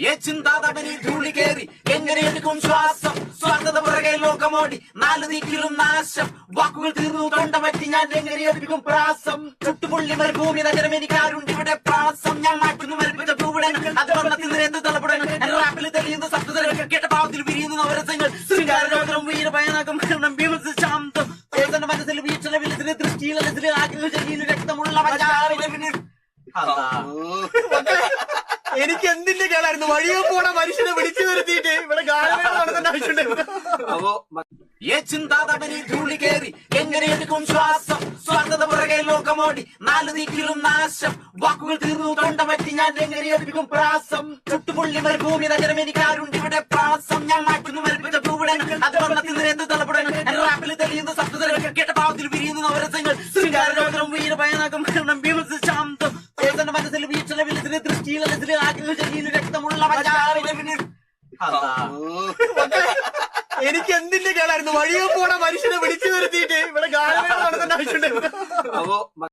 ഏ ചിന്താതപനി ധൂളി കേറി എങ്ങനെയെടുക്കും ശ്വാസം സ്വാർത്ഥത പുറകെ ലോകമോടി നാല് നീക്കിലും നാശം വാക്കുകൾ തീർന്നു തൊണ്ട പറ്റി ഞാൻ എങ്ങനെയൊരുക്കും പ്രാസം ചുട്ടുപുള്ളി മരുഭൂമി നഗരം എനിക്കാരുണ്ട് ഇവിടെ പ്രാസം ഞാൻ മാറ്റുന്നു മരപ്പിച്ച പൂവിടങ്ങൾ അത് വെള്ളത്തിൽ നിരന്ന് തലപുടങ്ങൾ റാപ്പിൽ തെളിയുന്ന സപ്തതകൾ കേട്ട പാവത്തിൽ വിരിയുന്ന നവരസങ്ങൾ ശൃംഗാരരോഗം വീരഭയനകം കരുണം ഭീമസ് ശാന്തം ഏതന്റെ മനസ്സിൽ വീക്ഷണ വിലത്തിന് ദൃഷ്ടിയിലെ ആഗ്രഹ ശരീരം രക്തമുള്ള എനിക്ക് എന്തിന്റെ കേടായിരുന്നു വഴിയെ പോണ മനുഷ്യനെ വിളിച്ചു വരുത്തിയിട്ട് ഇവിടെ ഗാനമേള നടത്തേണ്ട ആവശ്യമുണ്ടായിരുന്നു. അപ്പോ ഏ ചിന്താതപനി ധൂളി കേറി എങ്ങനെയെടുക്കും ശ്വാസം സ്വാർത്ഥത പുറകെ ലോകമോടി നാല് നീക്കിലും നാശം വാക്കുകൾ തീർന്നു തൊണ്ട പറ്റി ഞാൻ എങ്ങനെയൊരുക്കും പ്രാസം ചുട്ടുപുള്ളി മരുഭൂമി നഗരം എനിക്കാരുണ്ട് ഇവിടെ പ്രാസം ഞാൻ മാറ്റുന്നു മരപ്പിച്ച പൂവിടങ്ങൾ അത് വെള്ളത്തിൽ നിരന്ന് തലപുടങ്ങൾ റാപ്പിൽ തെളിയുന്ന സപ്തതകൾ കേട്ട പാവത്തിൽ വിരിയുന്ന നവരസങ്ങൾ ശൃംഗാരരോഗം വീരഭയനകം കരുണം ഭീമസ് ശാന്തം ഏതന്റെ മനസ്സിൽ വീക്ഷണ വിലത്തിന് ദൃഷ്ടിയിലെ ആഗ്രഹ ശരീരം രക്തമുള്ള എനിക്ക് എന്തിന്റെ കേടായിരുന്നു വഴിയെ പോണ മനുഷ്യനെ വിളിച്ചു വരുത്തിയിട്ട് ഇവിടെ ഗാനമേള നടത്തേണ്ട ആവശ്യമുണ്ടായിരുന്നു. അപ്പോ